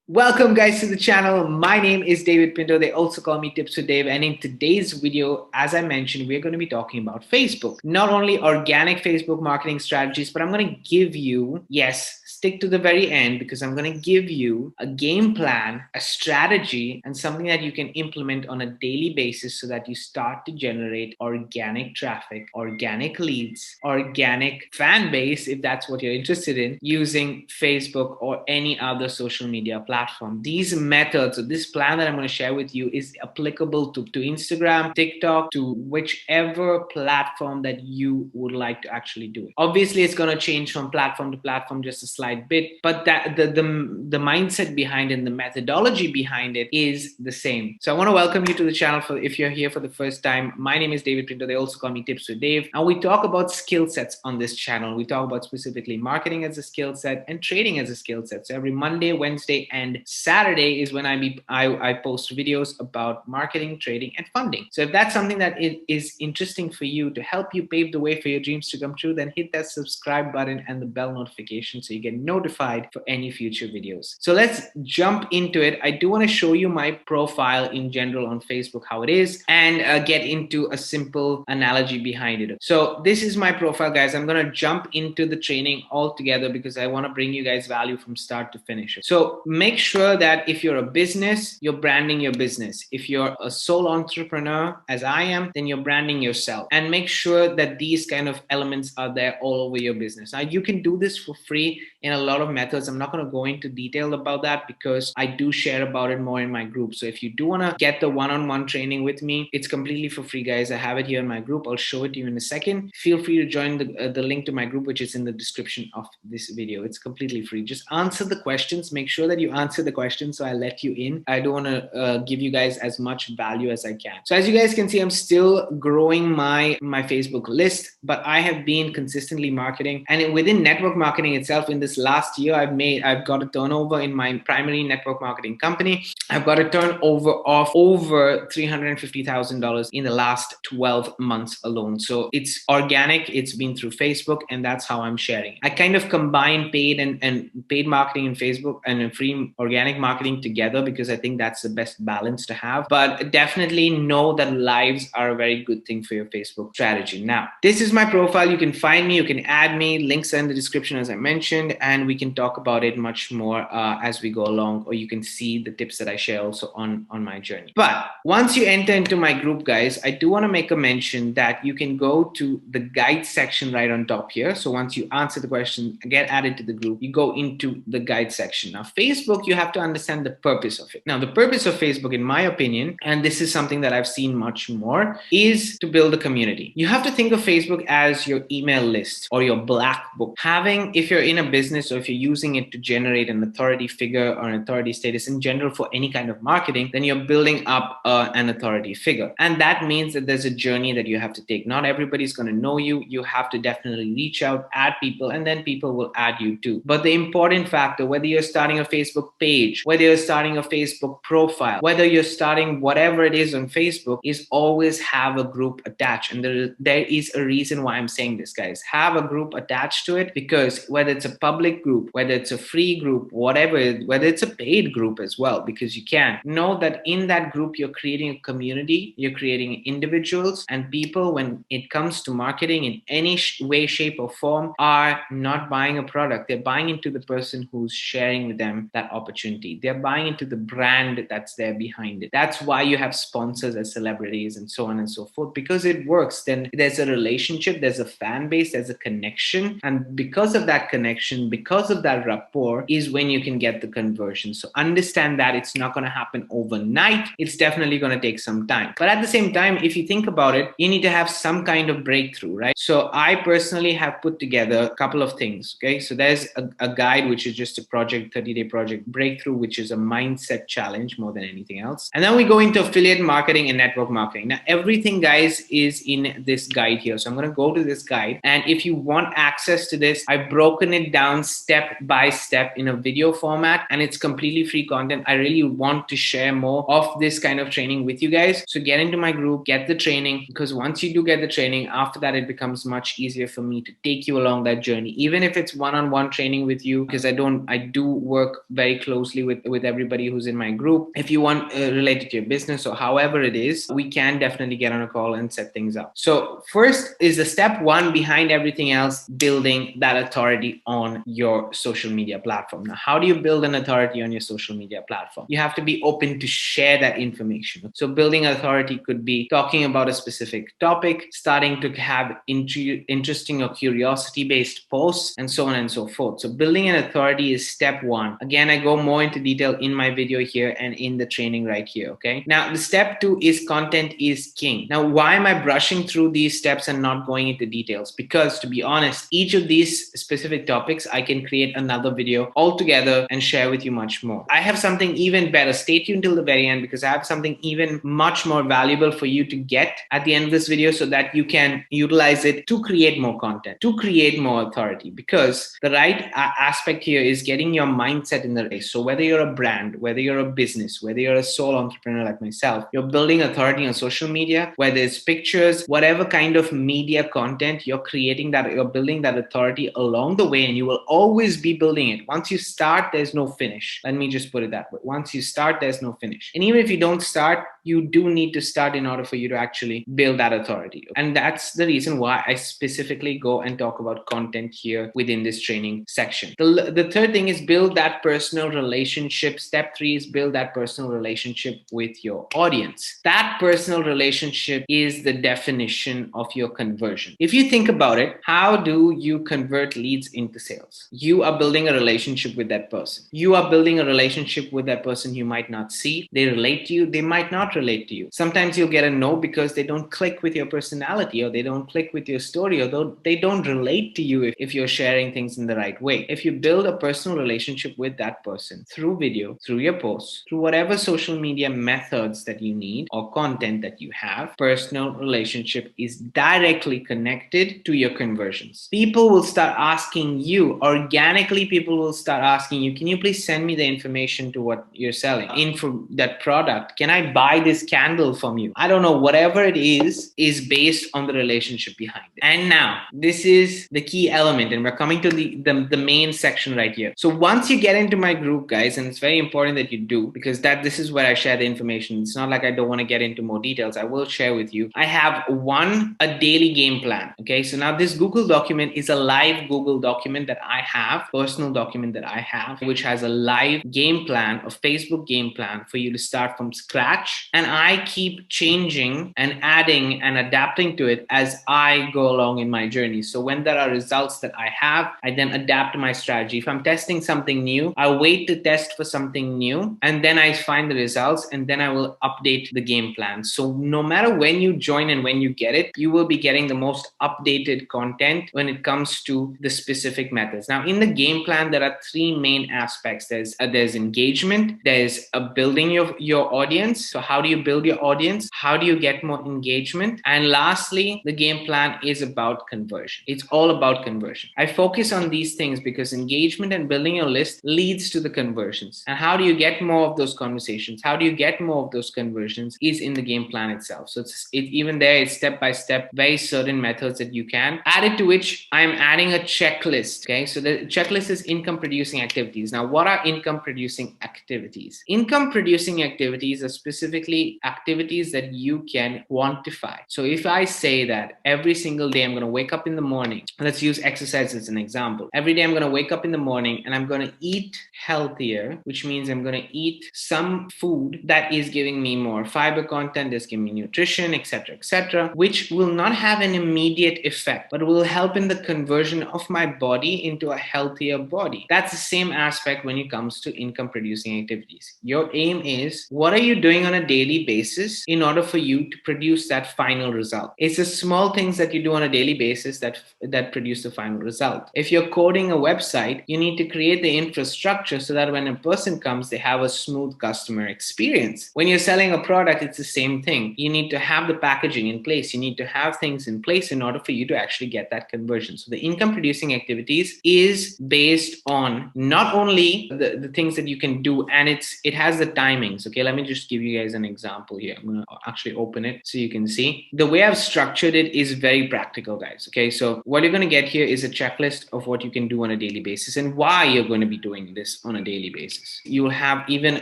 Welcome guys to the channel. My name is David Pinto. They also call me Tips with Dave. And in today's video, as I mentioned, we're going to be talking about Facebook. Not only organic Facebook marketing strategies, but I'm going to give you, yes, stick to the very end because I'm going to give you a game plan, a strategy, and something that you can implement on a daily basis so that you start to generate organic traffic, organic leads, organic fan base, if that's what you're interested in, using Facebook or any other social media platform. These methods, or this plan that I'm going to share with you, is applicable to Instagram, TikTok, to whichever platform that you would like to actually do it. Obviously, it's going to change from platform to platform just a slight bit, but that the mindset behind it and the methodology behind it is the same. So I want to welcome you to the channel. For if you're here for the first time, my name is David Pinto. They also call me Tips with Dave, and we talk about skill sets on this channel. We talk about specifically marketing as a skill set and trading as a skill set. So every Monday, Wednesday, and Saturday is when I post videos about marketing, trading, and funding. So if that's something that is interesting for you to help you pave the way for your dreams to come true, then hit that subscribe button and the bell notification so you get notified for any future videos. So let's jump into it. I do want to show you my profile in general on Facebook, how it is, and get into a simple analogy behind it. So this is my profile, guys. I'm going to jump into the training altogether because I want to bring you guys value from start to finish. So make sure that if you're a business, you're branding your business. If you're a sole entrepreneur, as I am, then you're branding yourself. And make sure that these kind of elements are there all over your business. Now, you can do this for free in a lot of methods. I'm not going to go into detail about that because I do share about it more in my group. So if you do want to get the one-on-one training with me, it's completely for free, guys. I have it here in my group. I'll show it to you in a second. Feel free to join the link to my group, which is in the description of this video. It's completely free. Just answer the questions. Make sure that you answer the questions so I let you in. I don't want to give you guys as much value as I can. So as you guys can see, I'm still growing my Facebook list, but I have been consistently marketing. And within network marketing itself, in this last year, I've got a turnover in my primary network marketing company. I've got a turnover of over $350,000 in the last 12 months alone. So it's organic. It's been through Facebook, and that's how I'm sharing. I kind of combine paid and paid marketing in Facebook and free organic marketing together because I think that's the best balance to have. But definitely know that lives are a very good thing for your Facebook strategy. Now, this is my profile. You can find me, you can add me, links are in the description as I mentioned, and we can talk about it much more as we go along, or you can see the tips that I share also on my journey. But once you enter into my group, guys, I do want to make a mention that you can go to the guide section right on top here. So once you answer the question, get added to the group, you go into the guide section. Now, Facebook, you have to understand the purpose of it. Now, the purpose of Facebook, in my opinion, and this is something that I've seen much more, is to build a community. You have to think of Facebook as your email list or your black book. If you're in a business or if you're using it to generate an authority figure or an authority status in general for any kind of marketing, then you're building up an authority figure. And that means that there's a journey that you have to take. Not everybody's going to know you. You have to definitely reach out, add people, and then people will add you too. But the important factor, whether you're starting a Facebook page, whether you're starting a Facebook profile, whether you're starting whatever it is on Facebook, is always have a group attached. And there is a reason why I'm saying this, guys. Have a group attached to it, because whether it's a public group, whether it's a free group, whatever, whether it's a paid group as well, because you can know that in that group, you're creating a community, you're creating individuals, and people, when it comes to marketing in any way, shape, or form, are not buying a product. They're buying into the person who's sharing with them that opportunity. They're buying into the brand that's there behind it. That's why you have sponsors as celebrities and so on and so forth, because it works. Then there's a relationship, there's a fan base, there's a connection. And because of that connection, because of that rapport, is when you can get the conversion. So understand that it's not going to happen overnight. It's definitely going to take some time. But at the same time, if you think about it, you need to have some kind of breakthrough, right? So I personally have put together a couple of things. Okay. So there's a guide, which is just a project, 30-day project breakthrough, which is a mindset challenge more than anything else. And then we go into affiliate marketing and network marketing. Now, everything, guys, is in this guide here. So I'm going to go to this guide. And if you want access to this, I've broken it down step by step in a video format, and it's completely free content. I really want to share more of this kind of training with you guys. So get into my group, get the training, because once you do get the training, after that it becomes much easier for me to take you along that journey, even if it's one-on-one training with you, because I do work very closely with everybody who's in my group. If you want related to your business or however it is, we can definitely get on a call and set things up. So first is the step one behind everything else, building that authority on your social media platform. Now, how do you build an authority on your social media platform? You have to be open to share that information. So building authority could be talking about a specific topic, starting to have interesting or curiosity based posts, and so on and so forth. So building an authority is step one. Again, I go more into detail in my video here and in the training right here. Okay. Now the step two is content is king. Now, why am I brushing through these steps and not going into details? Because to be honest, each of these specific topics, I can create another video altogether and share with you much more. I have something even better. Stay tuned till the very end, because I have something even much more valuable for you to get at the end of this video, so that you can utilize it to create more content, to create more authority. Because the right aspect here is getting your mindset in the race. So whether you're a brand, whether you're a business, whether you're a sole entrepreneur like myself, you're building authority on social media, whether it's pictures, whatever kind of media content you're creating, that you're building that authority along the way, and you will always be building it. Once you start, there's no finish. Let me just put it that way. Once you start, there's no finish. And even if you don't start, you do need to start in order for you to actually build that authority. And that's the reason why I specifically go and talk about content here within this training section. The third thing is build that personal relationship. Step three is build that personal relationship with your audience. That personal relationship is the definition of your conversion. If you think about it, how do you convert leads into sales? You are building a relationship with that person. You are building a relationship with that person you might not see. They relate to you. They might not relate to you. Sometimes you'll get a no because they don't click with your personality, or they don't click with your story, or they don't relate to you if you're sharing things in the right way. If you build a personal relationship with that person through video, through your posts, through whatever social media methods that you need or content that you have, personal relationship is directly connected to your conversions. People will start asking you, organically, people will start asking you, can you please send me the information to what you're selling, info that product? Can I buy this candle from you? I don't know, whatever it is based on the relationship behind it. And now this is the key element, and we're coming to the main section right here. So once you get into my group, guys, and it's very important that you do, because this is where I share the information. It's not like I don't want to get into more details. I will share with you. I have a daily game plan. Okay, so now this Google document is a live Google document that I have, personal document that I have, which has a live game plan, a Facebook game plan for you to start from scratch. And I keep changing and adding and adapting to it as I go along in my journey. So when there are results that I have, I then adapt my strategy. If I'm testing something new, I wait to test for something new, and then I find the results, and then I will update the game plan. So no matter when you join and when you get it, you will be getting the most updated content when it comes to the specific methods. Now, in the game plan, there are three main aspects. There's engagement, there's a building your audience. So how do you build your audience? How do you get more engagement? And lastly, the game plan is about conversion. It's all about conversion. I focus on these things because engagement and building your list leads to the conversions. And how do you get more of those conversations? How do you get more of those conversions is in the game plan itself. So even there, it's step by step, very certain methods that you can. Added to which I'm adding a checklist. Okay, so the checklist is income producing activities. Now, what are income producing activities? Income producing activities are specifically activities that you can quantify. So if I say that every single day I'm going to wake up in the morning, let's use exercise as an example. Every day I'm going to wake up in the morning and I'm going to eat healthier, which means I'm going to eat some food that is giving me more fiber content, that's giving me nutrition, etc., which will not have an immediate effect, but will help in the conversion of my body into a healthier body. That's the same aspect when it comes to income producing activities. Your aim is, what are you doing on a daily basis in order for you to produce that final result? It's the small things that you do on a daily basis that produce the final result. If you're coding a website, you need to create the infrastructure so that when a person comes, they have a smooth customer experience. When you're selling a product, it's the same thing. You need to have the packaging in place. You need to have things in place in order for you to actually get that conversion. So the income producing activities is based on not only the things that you can do, and it has the timings. Okay, let me just give you guys an example here. I'm gonna actually open it so you can see. The way I've structured it is very practical, guys. Okay, so what you're gonna get here is a checklist of what you can do on a daily basis and why you're going to be doing this on a daily basis. You'll have even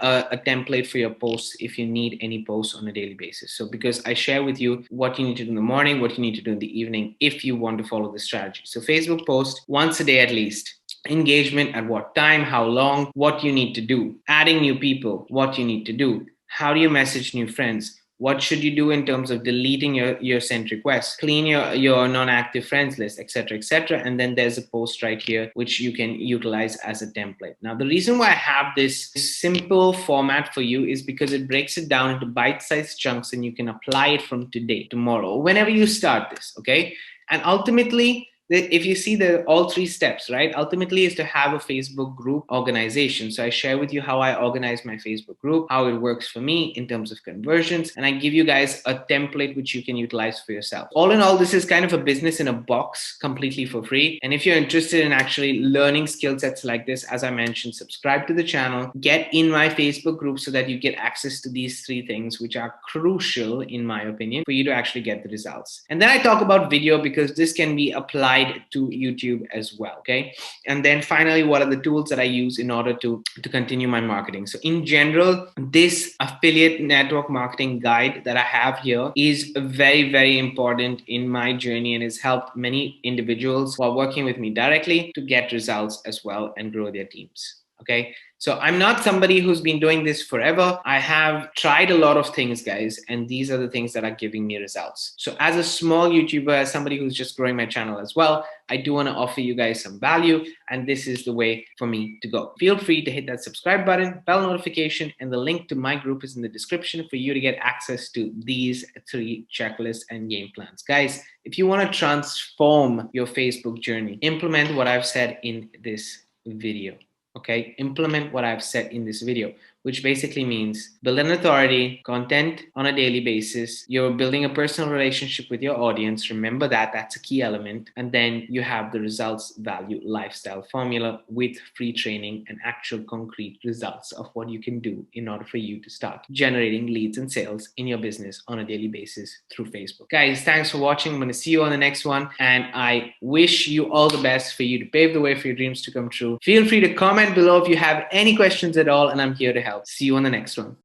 a template for your posts if you need any posts on a daily basis. So because I share with you what you need to do in the morning, what you need to do in the evening if you want to follow this strategy. So Facebook post once a day at least. Engagement at what time, how long, what you need to do. Adding new people, what you need to do. How do you message new friends? What should you do in terms of deleting your sent requests, clean your non-active friends list, etc., etc. And then there's a post right here, which you can utilize as a template. Now, the reason why I have this simple format for you is because it breaks it down into bite-sized chunks and you can apply it from today, tomorrow, whenever you start this, okay? And ultimately, if you see all three steps, right, ultimately is to have a Facebook group organization. So I share with you how I organize my Facebook group, how it works for me in terms of conversions, and I give you guys a template which you can utilize for yourself. All in all, this is kind of a business in a box, completely for free. And if you're interested in actually learning skill sets like this, as I mentioned, subscribe to the channel, get in my Facebook group so that you get access to these three things, which are crucial, in my opinion, for you to actually get the results. And then I talk about video because this can be applied to YouTube as well. Okay. And then finally, what are the tools that I use in order to continue my marketing? So in general, this affiliate network marketing guide that I have here is very, very important in my journey and has helped many individuals who are working with me directly to get results as well and grow their teams. Okay. So I'm not somebody who's been doing this forever. I have tried a lot of things, guys, and these are the things that are giving me results. So as a small YouTuber, as somebody who's just growing my channel as well, I do want to offer you guys some value, and this is the way for me to go. Feel free to hit that subscribe button, bell notification, and the link to my group is in the description for you to get access to these three checklists and game plans. Guys, if you want to transform your Facebook journey, implement what I've said in this video. Okay, implement what I've said in this video, which basically means build an authority, content on a daily basis. You're building a personal relationship with your audience. Remember that, that's a key element. And then you have the results, value, lifestyle formula with free training and actual concrete results of what you can do in order for you to start generating leads and sales in your business on a daily basis through Facebook. Guys, thanks for watching. I'm going to see you on the next one. And I wish you all the best for you to pave the way for your dreams to come true. Feel free to comment below if you have any questions at all, and I'm here to help. See you on the next one.